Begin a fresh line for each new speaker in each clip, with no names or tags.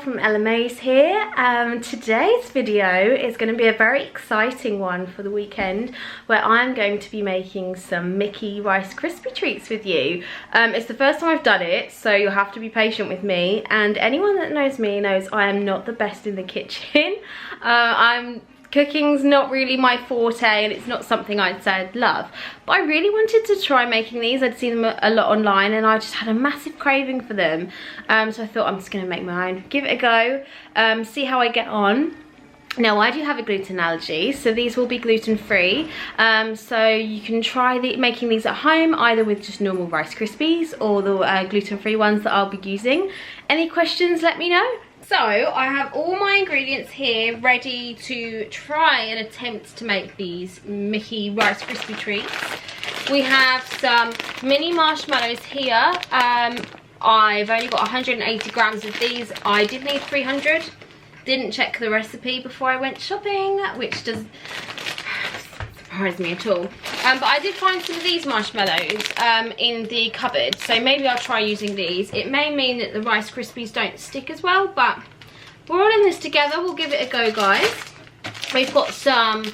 from LMA's here. Today's video is going to be a very exciting one for the weekend where I'm going to be making some Mickey Rice Krispie treats with you. It's the first time I've done it, so you'll have to be patient with me, and anyone that knows me knows I am not the best in the kitchen. Cooking's not really my forte and it's not something I'd say I'd love. But I really wanted to try making these. I'd seen them a lot online and I just had a massive craving for them. So I thought I'm just going to make my own. Give it a go, see how I get on. Now I do have a gluten allergy, so these will be gluten free. So you can try making these at home, either with just normal Rice Krispies or the gluten free ones that I'll be using. Any questions, let me know. So I have all my ingredients here ready to try and attempt to make these Mickey Rice Krispie treats. We have some mini marshmallows here. I've only got 180 grams of these. I did need 300. Didn't check the recipe before I went shopping, which doesn't surprise me at all. But I did find some of these marshmallows in the cupboard, so maybe I'll try using these. It may mean that the Rice Krispies don't stick as well, but we're all in this together. We'll give it a go, guys. We've got some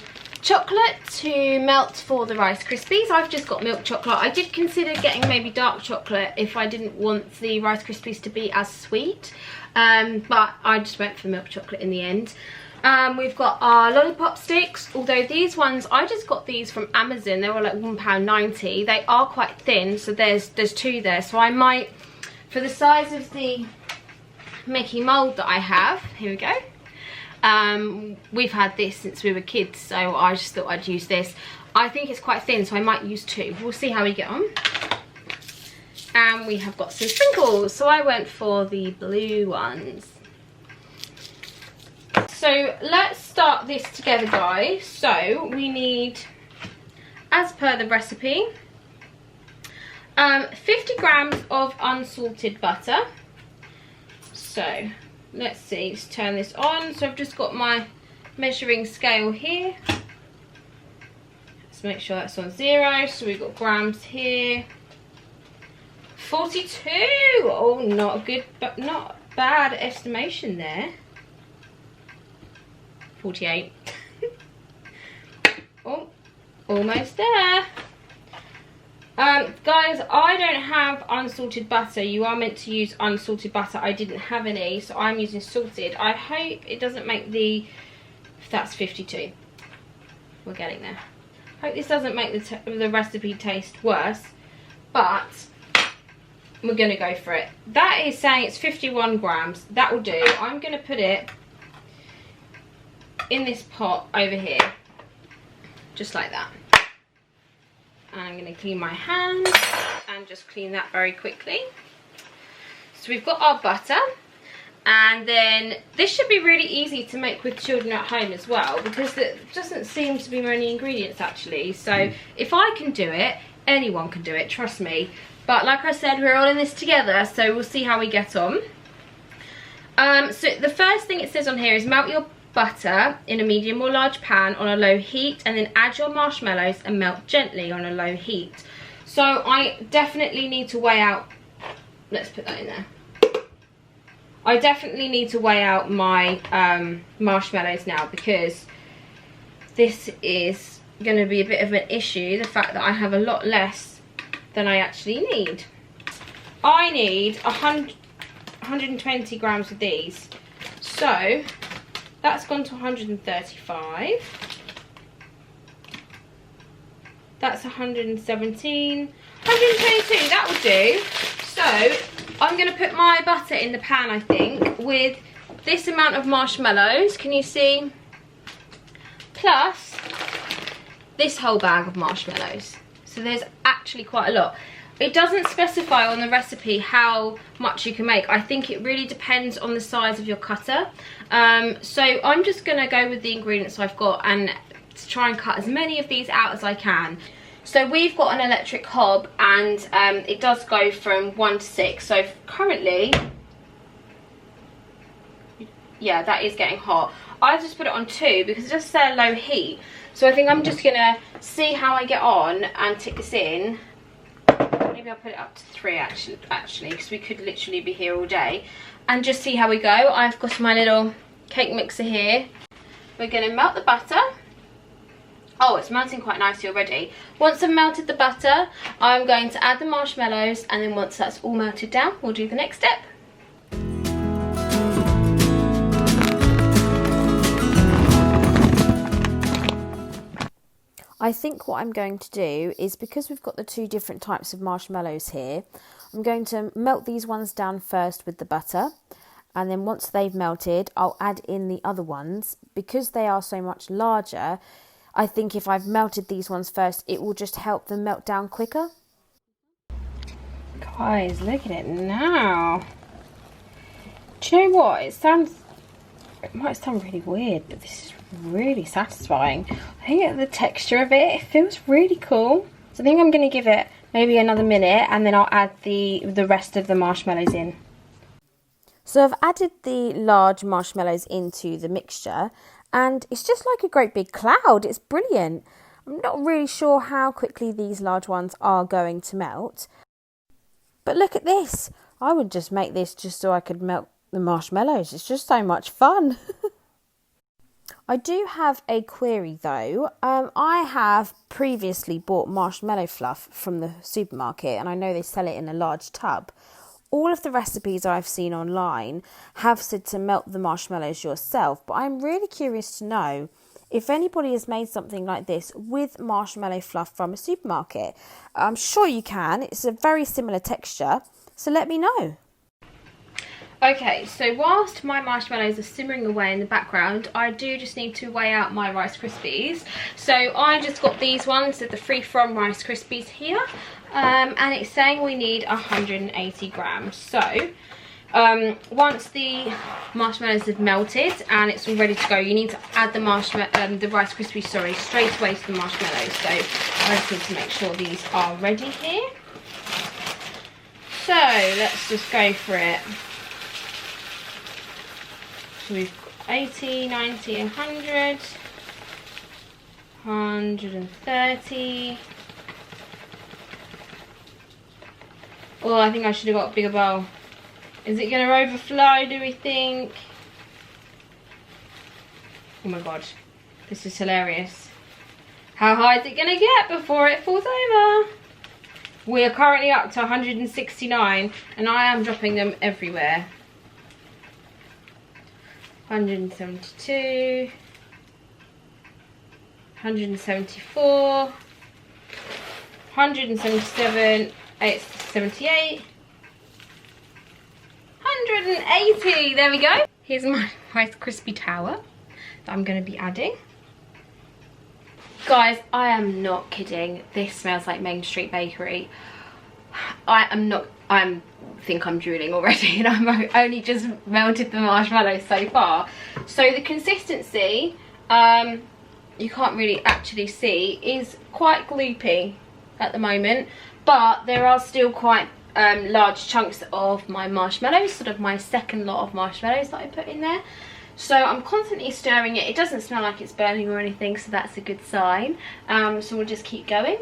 chocolate to melt for the Rice Krispies. I've just got milk chocolate. I did consider getting maybe dark chocolate if I didn't want the Rice Krispies to be as sweet, but I just went for milk chocolate in the end. We've got our lollipop sticks, although these ones, I just got these from Amazon. They were like £1.90. They are quite thin, so there's two there. So I might, for the size of the Mickey mould that I have, here we go. We've had this since we were kids, so I just thought I'd use this. I think it's quite thin, so I might use two. We'll see how we get on. And we have got some sprinkles, so I went for the blue ones. So let's start this together, guys. So we need, as per the recipe, 50 grams of unsalted butter. So let's see, let's turn this on. So I've just got my measuring scale here. Let's make sure that's on 0. So we've got grams here. 42. Oh, not good, but not bad estimation there. 48. Oh, almost there. Guys, I don't have unsalted butter. You are meant to use unsalted butter. I didn't have any, so I'm using salted. I hope it doesn't make that's 52. We're getting there. Hope this doesn't make the recipe taste worse, but we're gonna go for it. That is saying it's 51 grams. That will do. I'm gonna put it in this pot over here, just like that. And I'm going to clean my hands and just clean that very quickly. So we've got our butter, and then this should be really easy to make with children at home as well, because there doesn't seem to be many ingredients actually. So if I can do it, anyone can do it, trust me. But like I said, we're all in this together, so we'll see how we get on. So the first thing it says on here is melt your butter in a medium or large pan on a low heat, and then add your marshmallows and melt gently on a low heat. So I definitely need to weigh out, let's put that in there. I definitely need to weigh out my marshmallows now, because this is going to be a bit of an issue, the fact that I have a lot less than I actually need. I need 120 grams of these, so that's gone to 135. That's 117. 122, that will do. So I'm going to put my butter in the pan, I think, with this amount of marshmallows. Can you see? Plus this whole bag of marshmallows. So there's actually quite a lot. It doesn't specify on the recipe how much you can make. I think it really depends on the size of your cutter. So I'm just going to go with the ingredients I've got and try and cut as many of these out as I can. So we've got an electric hob, and it does go from 1 to 6. So currently, yeah, that is getting hot. I just put it on 2 because it does say low heat. So I think I'm just going to see how I get on and tick this in. maybe I'll put it up to 3 actually, because we could literally be here all day. And just see how we go. I've got my little cake mixer here. We're going to melt the butter. Oh, it's melting quite nicely already. Once I've melted the butter, I'm going to add the marshmallows, and then once that's all melted down, we'll do the next step. I think what I'm going to do is, because we've got the 2 different types of marshmallows here, I'm going to melt these ones down first with the butter, and then once they've melted, I'll add in the other ones. Because they are so much larger, I think if I've melted these ones first, it will just help them melt down quicker. Guys, look at it now. Do you know what? It might sound really weird, but this is really satisfying. I think the texture of it feels really cool. So I think I'm going to give it maybe another minute, and then I'll add the rest of the marshmallows in. So I've added the large marshmallows into the mixture, and it's just like a great big cloud. It's brilliant. I'm not really sure how quickly these large ones are going to melt. But look at this. I would just make this just so I could melt the marshmallows. It's just so much fun. I do have a query though. I have previously bought marshmallow fluff from the supermarket, and I know they sell it in a large tub. All of the recipes I've seen online have said to melt the marshmallows yourself, but I'm really curious to know if anybody has made something like this with marshmallow fluff from a supermarket. I'm sure you can. It's a very similar texture, so let me know. Okay, so whilst my marshmallows are simmering away in the background, I do just need to weigh out my Rice Krispies. So I just got these ones, the free from Rice Krispies here, and it's saying we need 180 grams. So once the marshmallows have melted and it's all ready to go, you need to add the Rice Krispies, straight away to the marshmallows. So I just need to make sure these are ready here. So let's just go for it. We've got 80, 90, 100, 130. Oh, I think I should have got a bigger bowl. Is it going to overflow, do we think? Oh my god, this is hilarious. How high is it going to get before it falls over? We are currently up to 169, and I am dropping them everywhere. 172, 174, 177, 78, 180. There we go. Here's my Rice Krispie tower that I'm going to be adding. Guys, I am not kidding. This smells like Main Street Bakery. I think I'm drooling already, and I've only just melted the marshmallows so far. So the consistency, you can't really actually see, is quite gloopy at the moment, but there are still quite large chunks of my marshmallows, sort of my second lot of marshmallows that I put in there. So I'm constantly stirring it. It doesn't smell like it's burning or anything, so that's a good sign. So we'll just keep going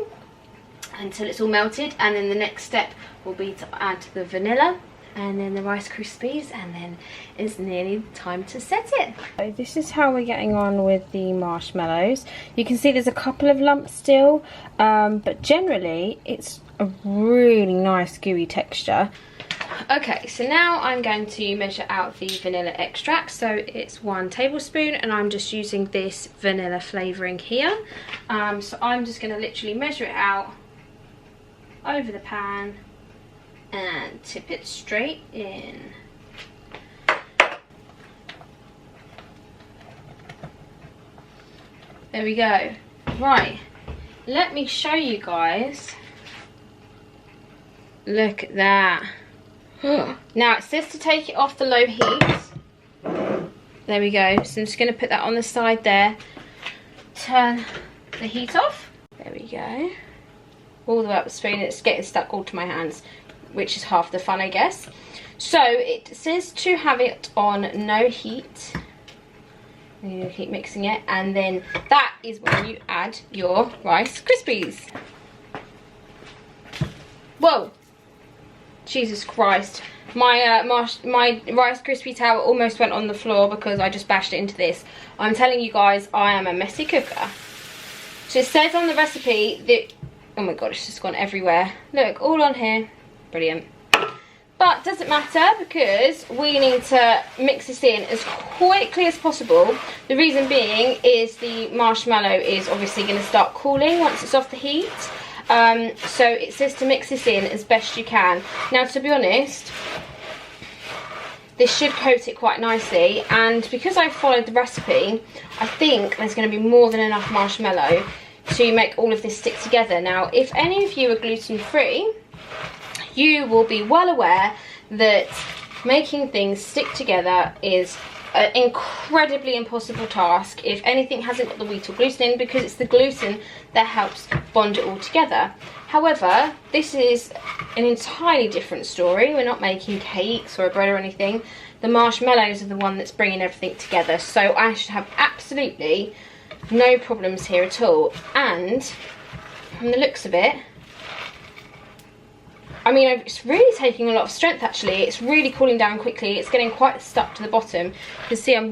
until it's all melted, and then the next step will be to add the vanilla and then the Rice Krispies, and then it's nearly time to set it. So this is how we're getting on with the marshmallows. You can see there's a couple of lumps still, but generally it's a really nice gooey texture. Okay, so now I'm going to measure out the vanilla extract. So it's 1 tablespoon, and I'm just using this vanilla flavouring here. So I'm just going to literally measure it out over the pan and tip it straight in. There we go. Right, let me show you guys. Look at that. Now it says to take it off the low heat. There we go. So I'm just going to put that on the side there. Turn the heat off. There we go. All the way up the spoon. It's getting stuck all to my hands, which is half the fun, I guess. So it says to have it on no heat. And you keep mixing it, and then that is when you add your Rice Krispies. Whoa! Jesus Christ. My my Rice Krispie tower almost went on the floor because I just bashed it into this. I'm telling you guys, I am a messy cooker. So it says on the recipe that, oh my god, it's just gone everywhere. Look, all on here. Brilliant. But doesn't matter because we need to mix this in as quickly as possible. The reason being is the marshmallow is obviously going to start cooling once it's off the heat. So it says to mix this in as best you can. Now, to be honest, this should coat it quite nicely, and because I followed the recipe, I think there's going to be more than enough marshmallow to make all of this stick together. Now, if any of you are gluten-free, you will be well aware that making things stick together is an incredibly impossible task if anything hasn't got the wheat or gluten in, because it's the gluten that helps bond it all together. However, this is an entirely different story. We're not making cakes or a bread or anything. The marshmallows are the one that's bringing everything together, so I should have absolutely no problems here at all. And from the looks of it, I mean, it's really taking a lot of strength actually. It's really cooling down quickly. It's getting quite stuck to the bottom. You can see I'm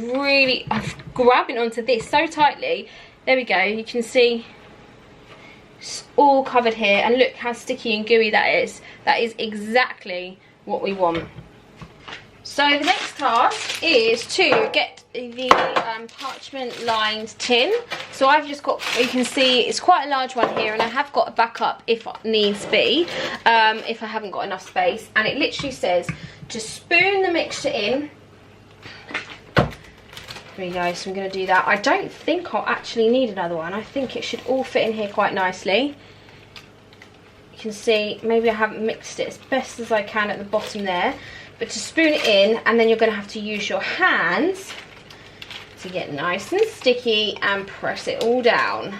grabbing onto this so tightly. There we go. You can see it's all covered here. And look how sticky and gooey that is. That is exactly what we want. So the next task is to get the parchment lined tin. So I've just got, you can see it's quite a large one here, and I have got a backup if needs be, if I haven't got enough space. And it literally says to spoon the mixture in. There we go, so I'm going to do that. I don't think I'll actually need another one. I think it should all fit in here quite nicely. You can see maybe I haven't mixed it as best as I can at the bottom there. But to spoon it in, and then you're going to have to use your hands to get nice and sticky and press it all down.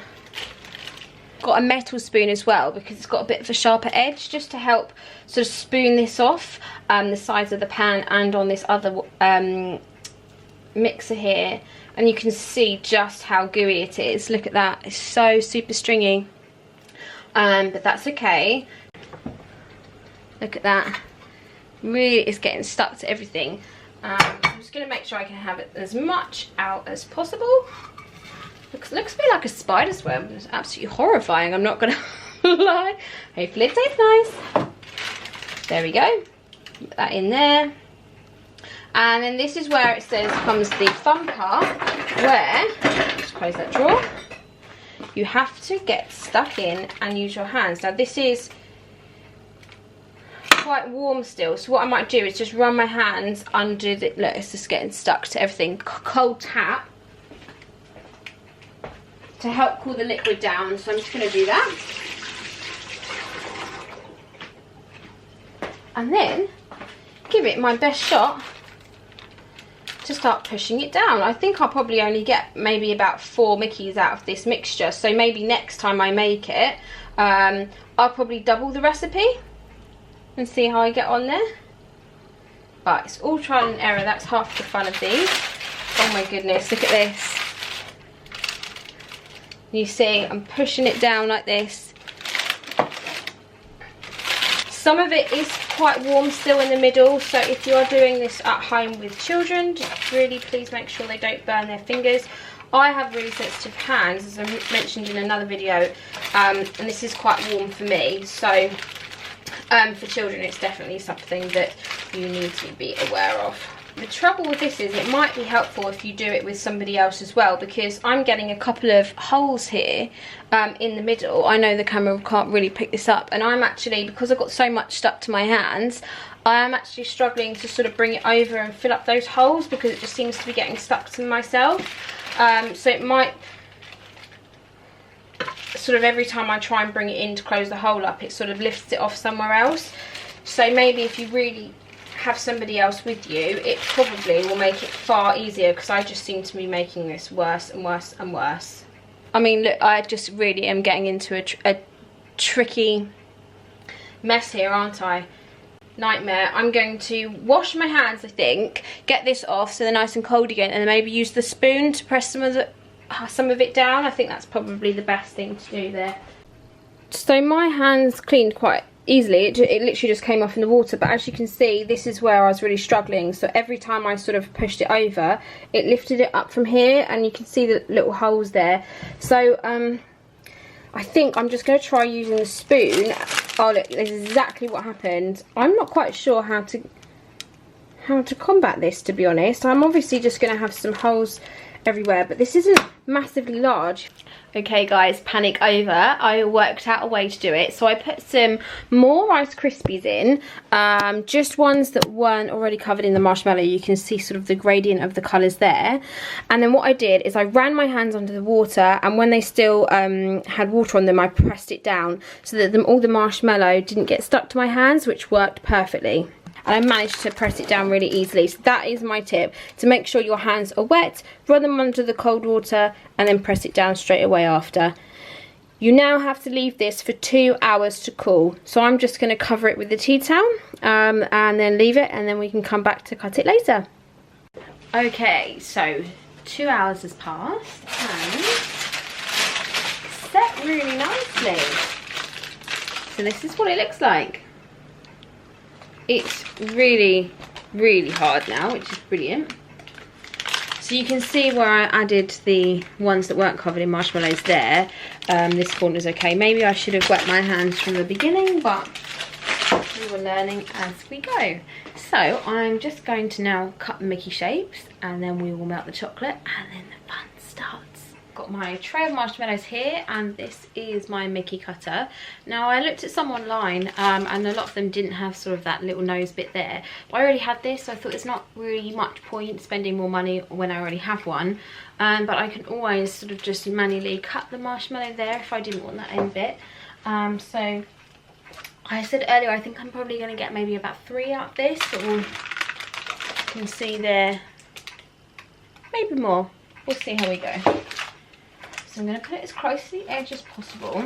Got a metal spoon as well because it's got a bit of a sharper edge, just to help sort of spoon this off the sides of the pan and on this other mixer here. And you can see just how gooey it is. Look at that, it's so super stringy. But that's okay. Look at that. Really is getting stuck to everything. I'm just going to make sure I can have it as much out as possible. Looks a bit like a spider's web. It's absolutely horrifying, I'm not going to lie. Hopefully it tastes nice. There we go. Put that in there. And then this is where it says comes the fun part, where, just close that drawer, you have to get stuck in and use your hands. Now this is quite warm still, so what I might do is just run my hands under the, look, it's just getting stuck to everything. Cold tap to help cool the liquid down, so I'm just going to do that. And then give it my best shot to start pushing it down. I think I'll probably only get maybe about 4 Mickeys out of this mixture, so maybe next time I make it, I'll probably double the recipe and see how I get on there. But it's all trial and error, that's half the fun of these. Oh my goodness, look at this. You see, I'm pushing it down like this. Some of it is quite warm still in the middle, so if you are doing this at home with children, just really please make sure they don't burn their fingers. I have really sensitive hands, as I mentioned in another video, and this is quite warm for me, so for children it's definitely something that you need to be aware of. The trouble with this is it might be helpful if you do it with somebody else as well, because I'm getting a couple of holes here in the middle. I know the camera can't really pick this up, and I'm actually, because I've got so much stuck to my hands, I am actually struggling to sort of bring it over and fill up those holes because it just seems to be getting stuck to myself. So it might sort of, every time I try and bring it in to close the hole up, it sort of lifts it off somewhere else. So maybe if you really have somebody else with you, it probably will make it far easier, because I just seem to be making this worse and worse and worse. I mean, look, I just really am getting into a tricky mess here, aren't I? Nightmare. I'm going to wash my hands, I think, get this off so they're nice and cold again, and then maybe use the spoon to press some of it down. I think that's probably the best thing to do there. So my hands cleaned quite
easily. It literally just came off in the water, but as you can see, this is where I was really struggling. So every time I sort of pushed it over, it lifted it up from here, and you can see the little holes there. So I think I'm just going to try using the spoon. Oh look, that's exactly what happened. I'm not quite sure how to combat this, to be honest. I'm obviously just going to have some holes everywhere, but this isn't massively large.
Okay guys, panic over. I worked out a way to do it. So I put some more Rice Krispies in, just ones that weren't already covered in the marshmallow. You can see sort of the gradient of the colours there. And then what I did is I ran my hands under the water, and when they still had water on them, I pressed it down so that all the marshmallow didn't get stuck to my hands, which worked perfectly. And I managed to press it down really easily. So that is my tip, to make sure your hands are wet, run them under the cold water, and then press it down straight away after. You now have to leave this for 2 hours to cool. So I'm just going to cover it with the tea towel and then leave it, and then we can come back to cut it later. Okay, so 2 hours has passed and it's set really nicely. So this is what it looks like. It's really, really hard now, which is brilliant. So you can see where I added the ones that weren't covered in marshmallows there. This corner's okay. Maybe I should have wet my hands from the beginning, but we were learning as we go. So I'm just going to now cut the Mickey shapes, and then we will melt the chocolate, and then the fun starts. Got my tray of marshmallows here, and this is my Mickey cutter. Now I looked at some online and a lot of them didn't have sort of that little nose bit there, but I already had this, so I thought there's not really much point spending more money when I already have one. But I can always sort of just manually cut the marshmallow there if I didn't want that end bit. So I said earlier, I think I'm probably going to get maybe about 3 out of this, or you can see there, maybe more. We'll see how we go. So I'm going to put it as close to the edge as possible.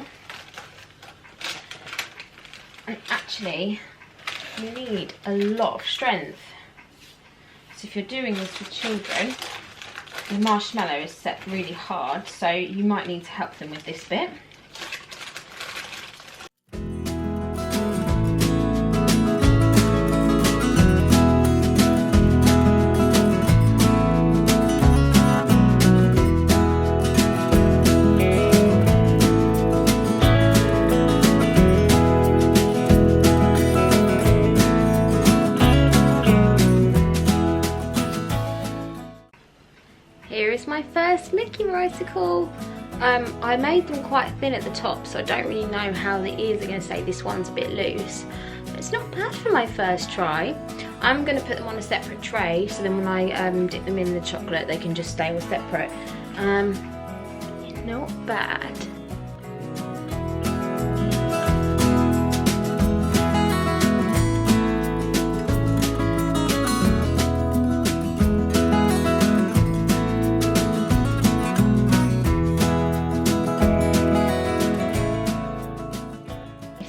And actually, you need a lot of strength. So if you're doing this with children, the marshmallow is set really hard, so you might need to help them with this bit. Here is my first Mickey Ricicle. I made them quite thin at the top, so I don't really know how the ears are going to stay. This one's a bit loose, but it's not bad for my first try. I'm going to put them on a separate tray, so then when I dip them in the chocolate, they can just stay all separate. Not bad.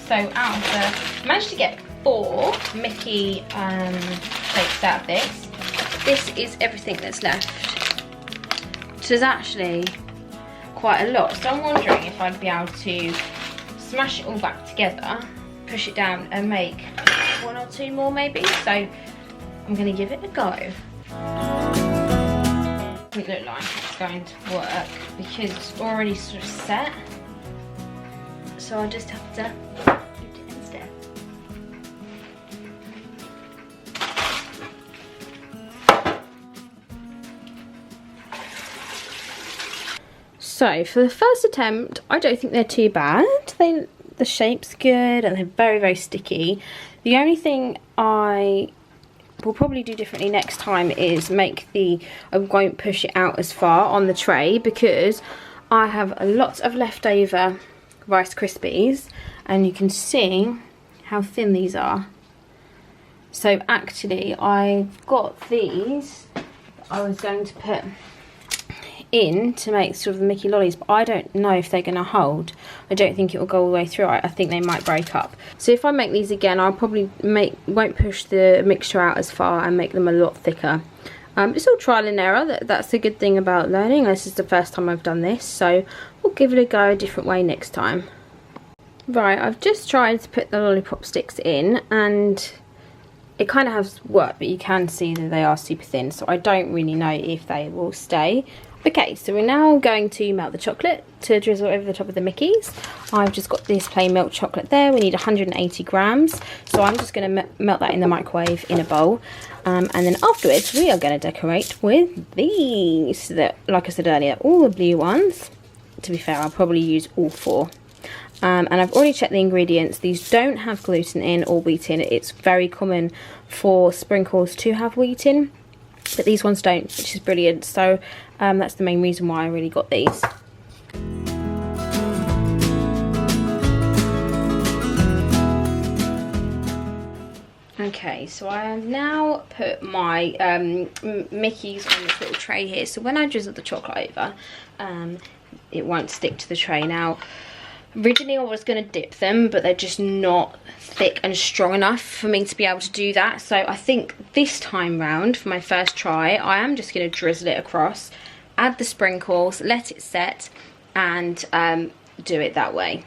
So out of the, I managed to get 4 Mickey shapes out of this. This is everything that's left. So there's actually quite a lot. So I'm wondering if I'd be able to smash it all back together, push it down and make 1 or 2 more maybe. So I'm going to give it a go. It doesn't look like it's going to work because it's already sort of set. So I'll just have to eat it instead. So for the first attempt, I don't think they're too bad. The shape's good and they're very, very sticky. The only thing I will probably do differently next time is I won't push it out as far on the tray, because I have a lot of leftover Rice Krispies, and you can see how thin these are. So actually I've got these that I was going to put in to make sort of the Mickey lollies, but I don't know if they're going to hold. I don't think it will go all the way through. I think they might break up. So if I make these again, I'll probably won't push the mixture out as far and make them a lot thicker. It's all trial and error. That's the good thing about learning. This is the first time I've done this, so we'll give it a go a different way next time.
Right, I've just tried to put the lollipop sticks in and it kind of has worked, but you can see that they are super thin, so I don't really know if they will stay. Okay, so we're now going to melt the chocolate to drizzle over the top of the Mickeys. I've just got this plain milk chocolate there. We need 180 grams, so I'm just going to melt that in the microwave in a bowl. And then afterwards, we are going to decorate with these. That, like I said earlier, all the blue ones. To be fair, I'll probably use all 4. And I've already checked the ingredients. These don't have gluten in or wheat in. It's very common for sprinkles to have wheat in, but these ones don't, which is brilliant. So that's the main reason why I really got these. Okay, so I have now put my Mickeys on this little tray here. So when I drizzle the chocolate over, it won't stick to the tray. Now, originally I was going to dip them, but they're just not thick and strong enough for me to be able to do that. So I think this time round, for my first try, I am just going to drizzle it across, add the sprinkles, let it set, and do it that way.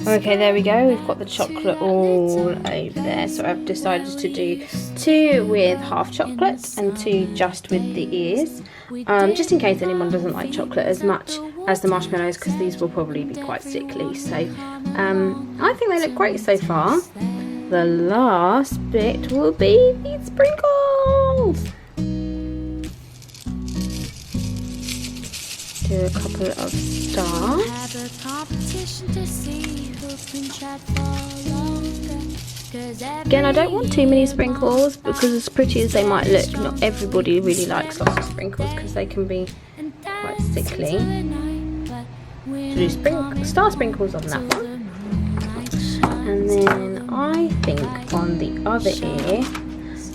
Okay, there we go. We've got the chocolate all over there. So I've decided to do 2 with half chocolate and 2 just with the ears. Just in case anyone doesn't like chocolate as much as the marshmallows, because these will probably be quite sickly. So I think they look great so far. The last bit will be these sprinkles. Do a couple of stars. Again, I don't want too many sprinkles because as pretty as they might look, not everybody really likes lots of sprinkles because they can be quite sickly. So do star sprinkles on that one. And then I think on the other ear,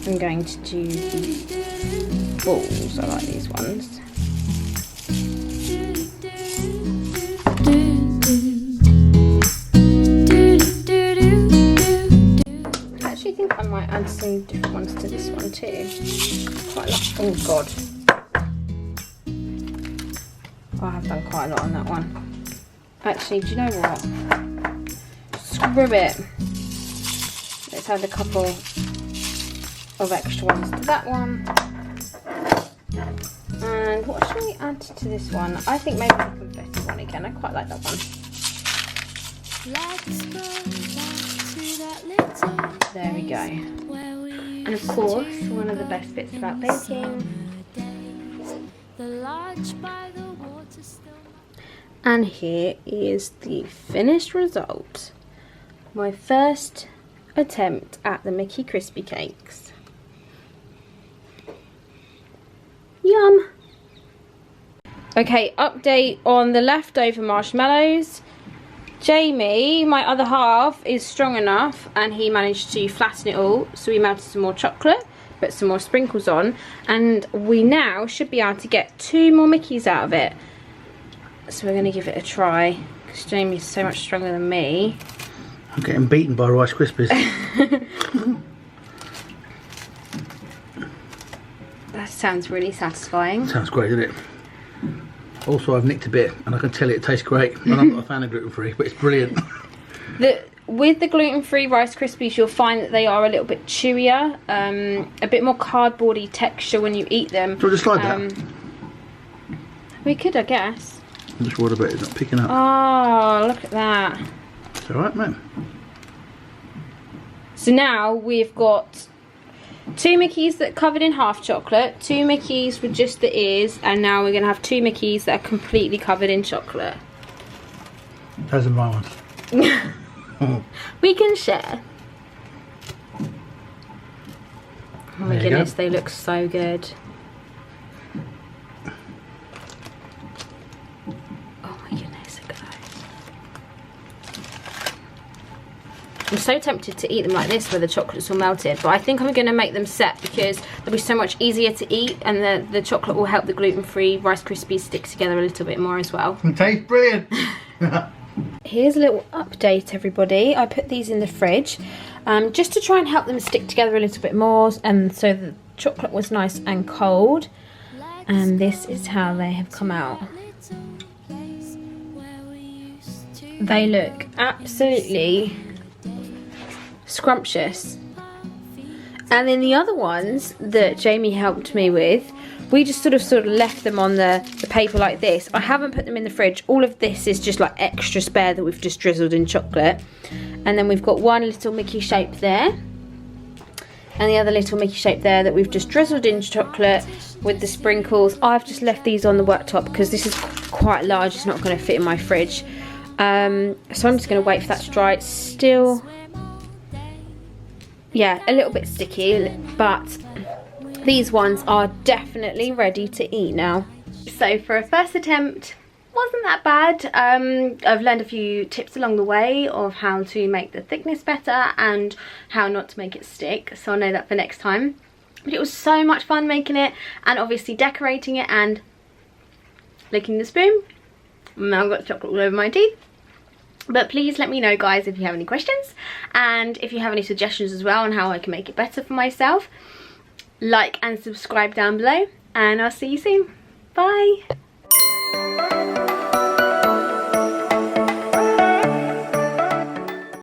I'm going to do the balls. I like these ones. I think I might add some different ones to this one too. Quite a lot. Oh god, I have done quite a lot on that one. Actually, do you know what? Screw it. Let's add a couple of extra ones to that one. And what should we add to this one? I think maybe the confetti one again. I quite like that one. There we go. And of course, one of the best bits about baking. And here is the finished result. My first attempt at the Mickey Krispie cakes. Yum! Okay, update on the leftover marshmallows. Jamie, my other half, is strong enough and he managed to flatten it all, so we melted some more chocolate, put some more sprinkles on, and we now should be able to get 2 more Mickeys out of it. So we're going to give it a try because Jamie's so much stronger than me.
I'm getting beaten by Rice Krispies.
That sounds really satisfying.
Sounds great, doesn't it? Also, I've nicked a bit, and I can tell it tastes great. And I'm not a fan of gluten-free, but it's brilliant.
With the gluten-free Rice Krispies, you'll find that they are a little bit chewier, a bit more cardboardy texture when you eat them.
So just like that?
We could, I guess.
I'm just worried about it not picking up.
Oh, look at that.
It's alright, man.
So now we've got 2 Mickeys that are covered in half chocolate, 2 Mickeys with just the ears, and now we're going to have 2 Mickeys that are completely covered in chocolate.
Those are my ones.
We can share. Oh my goodness, they look so good. Oh my goodness, look at those. I'm so tempted to eat them like this where the chocolate's all melted, but I think I'm going to make them set because they'll be so much easier to eat, and the chocolate will help the gluten-free Rice Krispies stick together a little bit more as well.
It tastes brilliant.
Here's a little update, everybody. I put these in the fridge just to try and help them stick together a little bit more, and so the chocolate was nice and cold. And this is how they have come out. They look absolutely scrumptious. And then the other ones that Jamie helped me with, we just sort of left them on the paper like this. I haven't put them in the fridge. All of this is just like extra spare that we've just drizzled in chocolate. And then we've got one little Mickey shape there, and the other little Mickey shape there that we've just drizzled in chocolate with the sprinkles. I've just left these on the worktop because this is quite large. It's not going to fit in my fridge. So I'm just going to wait for that to dry. It's still, yeah, a little bit sticky, but these ones are definitely ready to eat now.
So for a first attempt, wasn't that bad. I've learned a few tips along the way of how to make the thickness better and how not to make it stick, so I'll know that for next time. But it was so much fun making it, and obviously decorating it and licking the spoon. Now I've got chocolate all over my teeth. But please let me know, guys, if you have any questions, and if you have any suggestions as well on how I can make it better for myself. Like and subscribe down below, and I'll see you soon. Bye.